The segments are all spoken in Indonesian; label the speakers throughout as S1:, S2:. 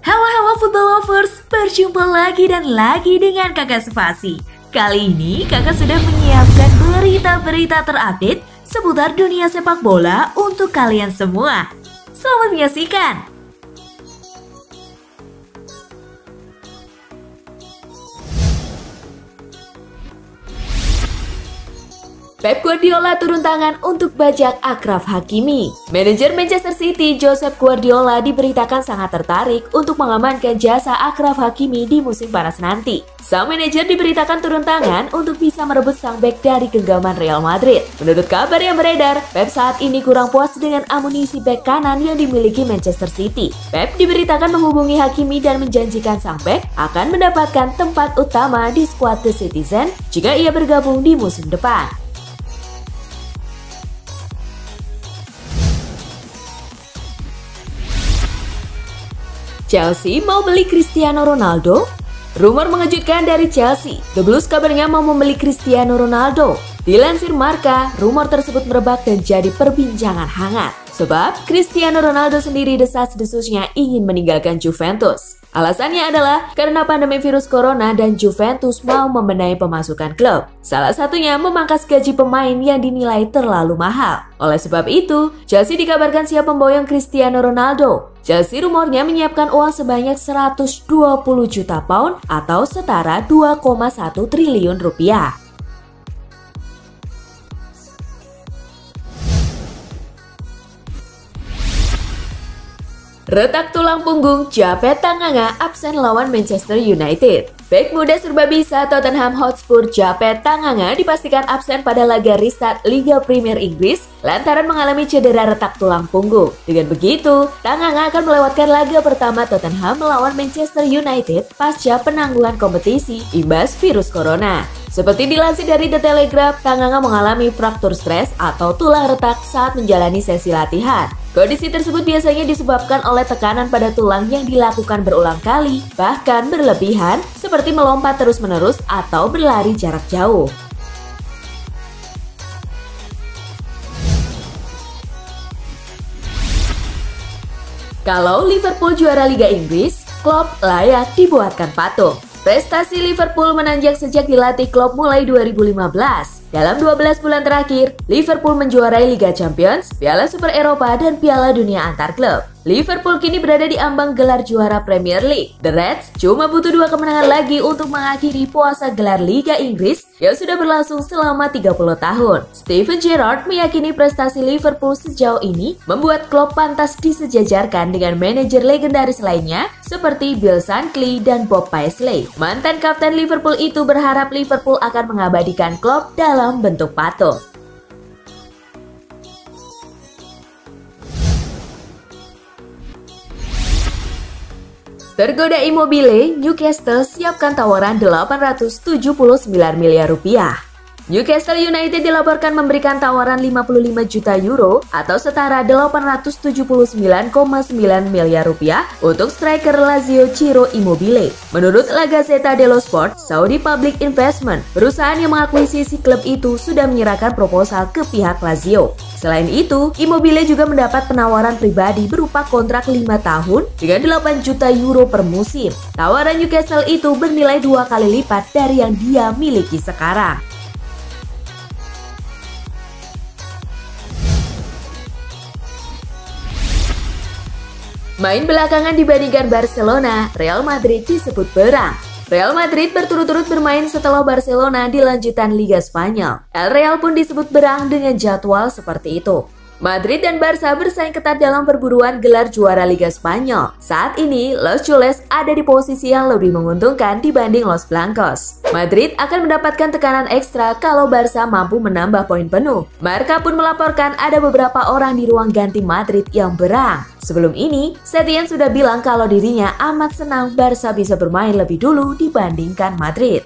S1: Halo football lovers, berjumpa lagi dan lagi dengan Kakak Spasi. Kali ini kakak sudah menyiapkan berita-berita terupdate seputar dunia sepak bola untuk kalian semua. Selamat menyaksikan! Pep Guardiola turun tangan untuk bajak Achraf Hakimi. Manajer Manchester City, Josep Guardiola, diberitakan sangat tertarik untuk mengamankan jasa Achraf Hakimi di musim panas nanti. Sang manajer diberitakan turun tangan untuk bisa merebut sang bek dari genggaman Real Madrid. Menurut kabar yang beredar, Pep saat ini kurang puas dengan amunisi bek kanan yang dimiliki Manchester City. Pep diberitakan menghubungi Hakimi dan menjanjikan sang bek akan mendapatkan tempat utama di skuad The Citizen jika ia bergabung di musim depan. Chelsea mau beli Cristiano Ronaldo? Rumor mengejutkan dari Chelsea. The Blues kabarnya mau membeli Cristiano Ronaldo. Dilansir Marca, rumor tersebut merebak dan jadi perbincangan hangat. Sebab Cristiano Ronaldo sendiri desas-desusnya ingin meninggalkan Juventus. Alasannya adalah karena pandemi virus corona dan Juventus mau membenahi pemasukan klub. Salah satunya memangkas gaji pemain yang dinilai terlalu mahal. Oleh sebab itu, Chelsea dikabarkan siap memboyong Cristiano Ronaldo. Chelsea rumornya menyiapkan uang sebanyak 120 juta pound atau setara 2,1 triliun rupiah. Retak tulang punggung, Japet Tanganga absen lawan Manchester United. Bek muda serba bisa Tottenham Hotspur Japet Tanganga dipastikan absen pada laga restart Liga Premier Inggris lantaran mengalami cedera retak tulang punggung. Dengan begitu, Tanganga akan melewatkan laga pertama Tottenham melawan Manchester United pasca penangguhan kompetisi imbas virus corona. Seperti dilansir dari The Telegraph, Tanganga mengalami fraktur stres atau tulang retak saat menjalani sesi latihan. Kondisi tersebut biasanya disebabkan oleh tekanan pada tulang yang dilakukan berulang kali, bahkan berlebihan, seperti melompat terus-menerus atau berlari jarak jauh. Kalau Liverpool juara Liga Inggris, Klopp layak dibuatkan patung. Prestasi Liverpool menanjak sejak dilatih Klopp mulai 2015. Dalam 12 bulan terakhir, Liverpool menjuarai Liga Champions, Piala Super Eropa, dan Piala Dunia antar klub. Liverpool kini berada di ambang gelar juara Premier League. The Reds cuma butuh 2 kemenangan lagi untuk mengakhiri puasa gelar Liga Inggris yang sudah berlangsung selama 30 tahun. Steven Gerrard meyakini prestasi Liverpool sejauh ini membuat Klopp pantas disejajarkan dengan manajer legendaris lainnya seperti Bill Shankly dan Bob Paisley. Mantan kapten Liverpool itu berharap Liverpool akan mengabadikan Klopp dalam bentuk patung. Tergoda Immobile, Newcastle siapkan tawaran 879 miliar rupiah. Newcastle United dilaporkan memberikan tawaran 55 juta euro atau setara 879,9 miliar rupiah untuk striker Lazio Ciro Immobile. Menurut La Gazzetta dello Sport, Saudi Public Investment, perusahaan yang mengakuisisi klub itu sudah menyerahkan proposal ke pihak Lazio. Selain itu, Immobile juga mendapat penawaran pribadi berupa kontrak 5 tahun dengan 8 juta euro per musim. Tawaran Newcastle itu bernilai 2 kali lipat dari yang dia miliki sekarang. Main belakangan dibandingkan Barcelona, Real Madrid disebut berang. Real Madrid berturut-turut bermain setelah Barcelona di lanjutan Liga Spanyol. El Real pun disebut berang dengan jadwal seperti itu. Madrid dan Barca bersaing ketat dalam perburuan gelar juara Liga Spanyol. Saat ini, Los Culés ada di posisi yang lebih menguntungkan dibanding Los Blancos. Madrid akan mendapatkan tekanan ekstra kalau Barca mampu menambah poin penuh. Marca pun melaporkan ada beberapa orang di ruang ganti Madrid yang berang. Sebelum ini, Setien sudah bilang kalau dirinya amat senang Barca bisa bermain lebih dulu dibandingkan Madrid.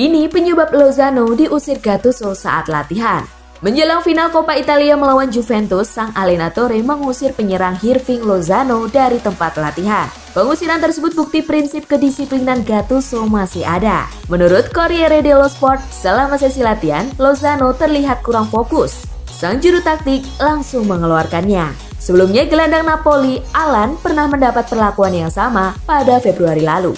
S1: Ini penyebab Lozano diusir Gattuso saat latihan. Menjelang final Coppa Italia melawan Juventus, sang allenatore mengusir penyerang Hirving Lozano dari tempat latihan. Pengusiran tersebut bukti prinsip kedisiplinan Gattuso masih ada. Menurut Corriere dello Sport, selama sesi latihan, Lozano terlihat kurang fokus. Sang juru taktik langsung mengeluarkannya. Sebelumnya, gelandang Napoli, Alan, pernah mendapat perlakuan yang sama pada Februari lalu.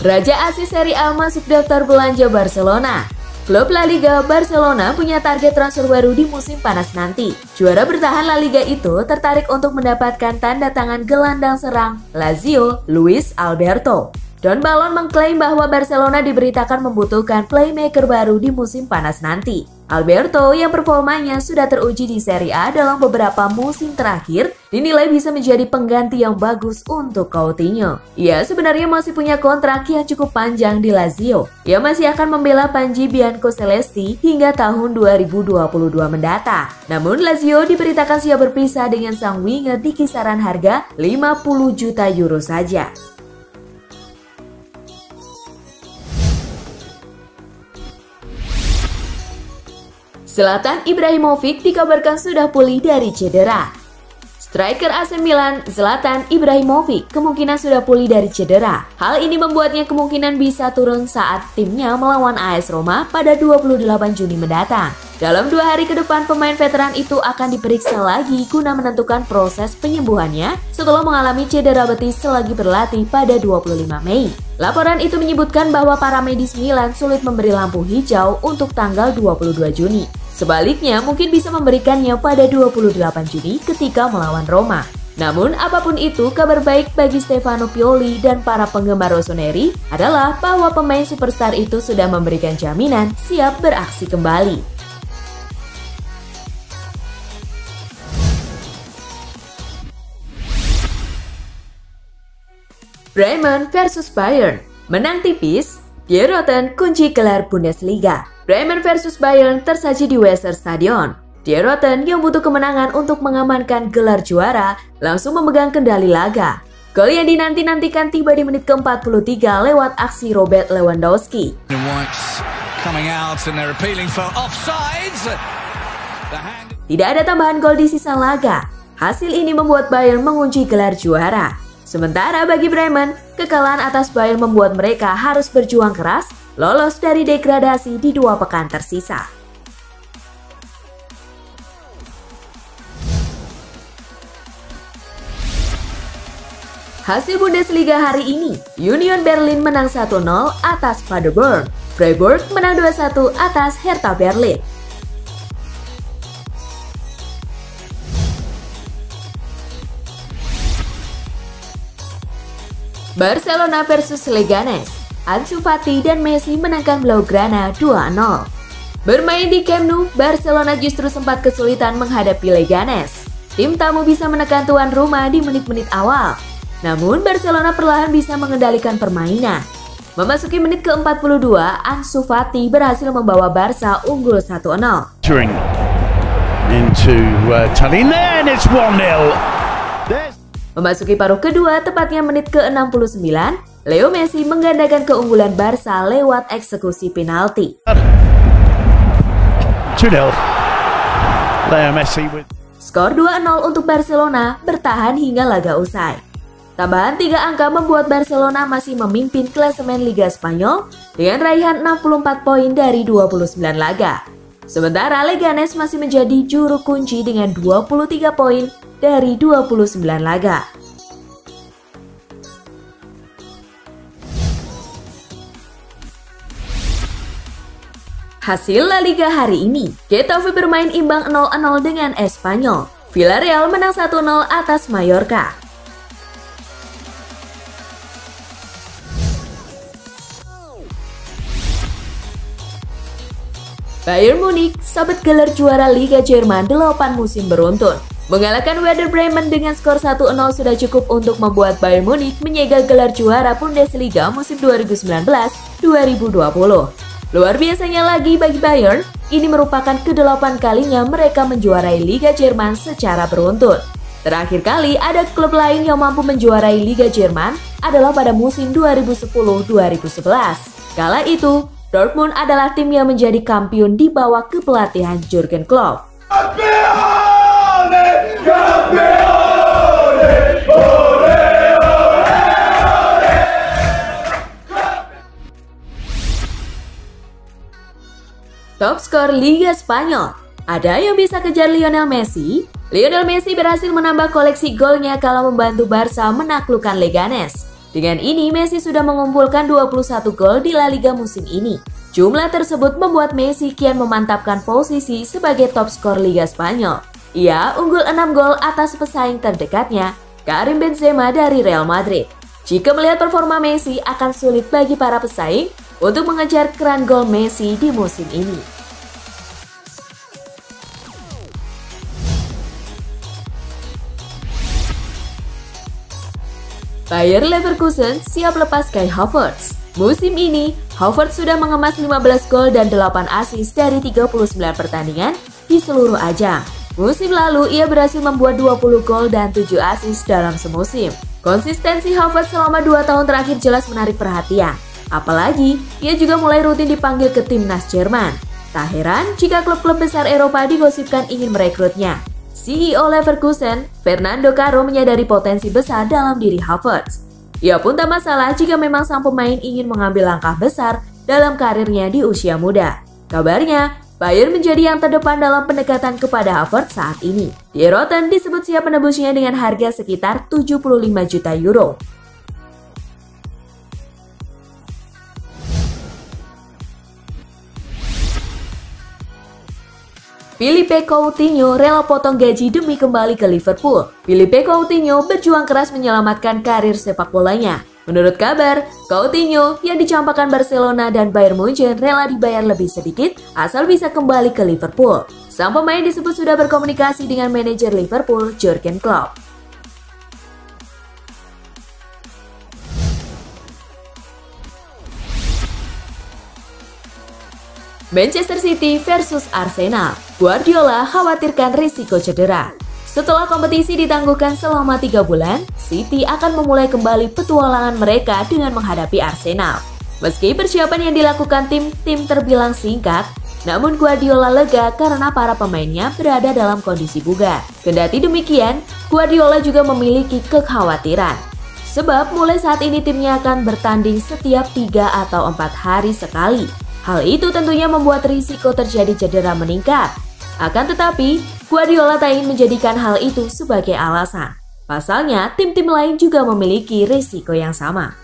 S1: Raja Asis Serie A masuk daftar belanja Barcelona. Klub La Liga Barcelona punya target transfer baru di musim panas nanti. Juara bertahan La Liga itu tertarik untuk mendapatkan tanda tangan gelandang serang Lazio, Luis Alberto. Don Balon mengklaim bahwa Barcelona diberitakan membutuhkan playmaker baru di musim panas nanti. Alberto yang performanya sudah teruji di Serie A dalam beberapa musim terakhir dinilai bisa menjadi pengganti yang bagus untuk Coutinho. Ia sebenarnya masih punya kontrak yang cukup panjang di Lazio. Ia masih akan membela Panji Biancocelesti hingga tahun 2022 mendatang. Namun Lazio diberitakan siap berpisah dengan sang winger di kisaran harga 50 juta euro saja. Zlatan Ibrahimovic dikabarkan sudah pulih dari cedera. Striker AC Milan, Zlatan Ibrahimovic, kemungkinan sudah pulih dari cedera. Hal ini membuatnya kemungkinan bisa turun saat timnya melawan AS Roma pada 28 Juni mendatang. Dalam 2 hari ke depan, pemain veteran itu akan diperiksa lagi guna menentukan proses penyembuhannya setelah mengalami cedera betis selagi berlatih pada 25 Mei. Laporan itu menyebutkan bahwa para medis Milan sulit memberi lampu hijau untuk tanggal 22 Juni. Sebaliknya, mungkin bisa memberikannya pada 28 Juni ketika melawan Roma. Namun, apapun itu, kabar baik bagi Stefano Pioli dan para penggemar Rossoneri adalah bahwa pemain superstar itu sudah memberikan jaminan siap beraksi kembali. Bremen versus Bayern, menang tipis, Die Roten kunci gelar Bundesliga. Bremen versus Bayern tersaji di Weserstadion. Die Roten yang butuh kemenangan untuk mengamankan gelar juara langsung memegang kendali laga. Gol yang dinanti-nantikan tiba di menit ke-43 lewat aksi Robert Lewandowski. Tidak ada tambahan gol di sisa laga. Hasil ini membuat Bayern mengunci gelar juara. Sementara bagi Bremen, kekalahan atas Bayern membuat mereka harus berjuang keras lolos dari degradasi di 2 pekan tersisa. Hasil Bundesliga hari ini, Union Berlin menang 1-0 atas Paderborn, Freiburg menang 2-1 atas Hertha Berlin. Barcelona versus Leganes, Ansu Fati dan Messi menangkan Blaugrana 2-0. Bermain di Camp Nou, Barcelona justru sempat kesulitan menghadapi Leganes. Tim tamu bisa menekan tuan rumah di menit-menit awal. Namun Barcelona perlahan bisa mengendalikan permainan. Memasuki menit ke-42, Ansu Fati berhasil membawa Barca unggul 1-0. Memasuki paruh kedua, tepatnya menit ke-69, Leo Messi menggandakan keunggulan Barca lewat eksekusi penalti. Skor 2-0 untuk Barcelona bertahan hingga laga usai. Tambahan 3 angka membuat Barcelona masih memimpin klasemen Liga Spanyol dengan raihan 64 poin dari 29 laga. Sementara Leganes masih menjadi juru kunci dengan 23 poin dari 29 laga. Hasil La Liga hari ini, Getafe bermain imbang 0-0 dengan Espanyol. Villarreal menang 1-0 atas Mallorca. Bayern Munich sabet gelar juara Liga Jerman 8 musim beruntun. Mengalahkan Werder Bremen dengan skor 1-0 sudah cukup untuk membuat Bayern Munich menyegel gelar juara Bundesliga musim 2019-2020. Luar biasanya lagi bagi Bayern, ini merupakan ke-8 kalinya mereka menjuarai Liga Jerman secara beruntun. Terakhir kali ada klub lain yang mampu menjuarai Liga Jerman adalah pada musim 2010-2011. Kala itu, Dortmund adalah tim yang menjadi kampiun di bawah kepelatihan Jurgen Klopp. Top skor Liga Spanyol. Ada yang bisa kejar Lionel Messi? Lionel Messi berhasil menambah koleksi golnya kala membantu Barca menaklukkan Leganes. Dengan ini, Messi sudah mengumpulkan 21 gol di La Liga musim ini. Jumlah tersebut membuat Messi kian memantapkan posisi sebagai top skor Liga Spanyol. Ia unggul 6 gol atas pesaing terdekatnya, Karim Benzema dari Real Madrid. Jika melihat performa Messi, akan sulit bagi para pesaing untuk mengejar keran gol Messi di musim ini. Bayer Leverkusen siap lepas Kai Havertz. Musim ini, Havertz sudah mengemas 15 gol dan 8 assist dari 39 pertandingan di seluruh ajang. Musim lalu, ia berhasil membuat 20 gol dan 7 assist dalam semusim. Konsistensi Havertz selama 2 tahun terakhir jelas menarik perhatian. Apalagi, ia juga mulai rutin dipanggil ke timnas Jerman. Tak heran jika klub-klub besar Eropa digosipkan ingin merekrutnya. CEO Leverkusen, Fernando Caro menyadari potensi besar dalam diri Havertz. Ia pun tak masalah jika memang sang pemain ingin mengambil langkah besar dalam karirnya di usia muda. Kabarnya, Bayern menjadi yang terdepan dalam pendekatan kepada Havertz saat ini. Die Roten disebut siap menebusnya dengan harga sekitar 75 juta euro. Philippe Coutinho rela potong gaji demi kembali ke Liverpool. Philippe Coutinho berjuang keras menyelamatkan karir sepak bolanya. Menurut kabar, Coutinho yang dicampakkan Barcelona dan Bayern Munchen rela dibayar lebih sedikit asal bisa kembali ke Liverpool. Sang pemain disebut sudah berkomunikasi dengan manajer Liverpool, Jurgen Klopp. Manchester City versus Arsenal. Guardiola khawatirkan risiko cedera. Setelah kompetisi ditangguhkan selama 3 bulan, City akan memulai kembali petualangan mereka dengan menghadapi Arsenal. Meski persiapan yang dilakukan tim terbilang singkat, namun Guardiola lega karena para pemainnya berada dalam kondisi bugar. Kendati demikian, Guardiola juga memiliki kekhawatiran. Sebab mulai saat ini timnya akan bertanding setiap 3 atau 4 hari sekali. Hal itu tentunya membuat risiko terjadi cedera meningkat. Akan tetapi, Guardiola tak ingin menjadikan hal itu sebagai alasan. Pasalnya, tim-tim lain juga memiliki risiko yang sama.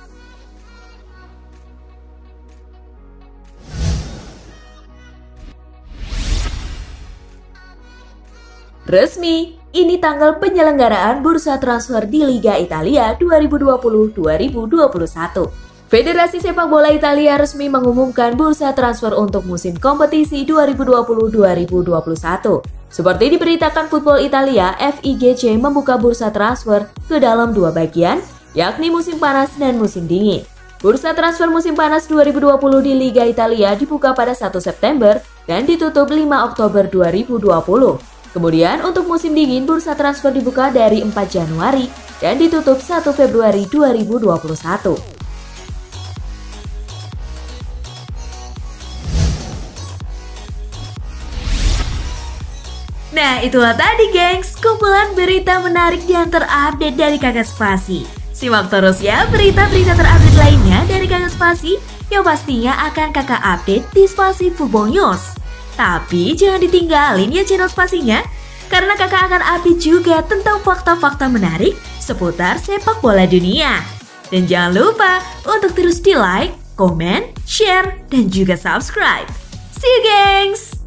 S1: Resmi, ini tanggal penyelenggaraan bursa transfer di Liga Italia 2020-2021. Federasi Sepak Bola Italia resmi mengumumkan bursa transfer untuk musim kompetisi 2020-2021. Seperti diberitakan Football Italia, FIGC membuka bursa transfer ke dalam 2 bagian, yakni musim panas dan musim dingin. Bursa transfer musim panas 2020 di Liga Italia dibuka pada 1 September dan ditutup 5 Oktober 2020. Kemudian untuk musim dingin, bursa transfer dibuka dari 4 Januari dan ditutup 1 Februari 2021. Nah, itulah tadi gengs, kumpulan berita menarik dan terupdate dari Kakak Spasi. Simak terus ya berita-berita terupdate lainnya dari Kakak Spasi yang pastinya akan Kakak update di Spasi Football News. Tapi jangan ditinggalin ya channel Spasinya, karena Kakak akan update juga tentang fakta-fakta menarik seputar sepak bola dunia. Dan jangan lupa untuk terus di like, komen, share, dan juga subscribe. See you gengs!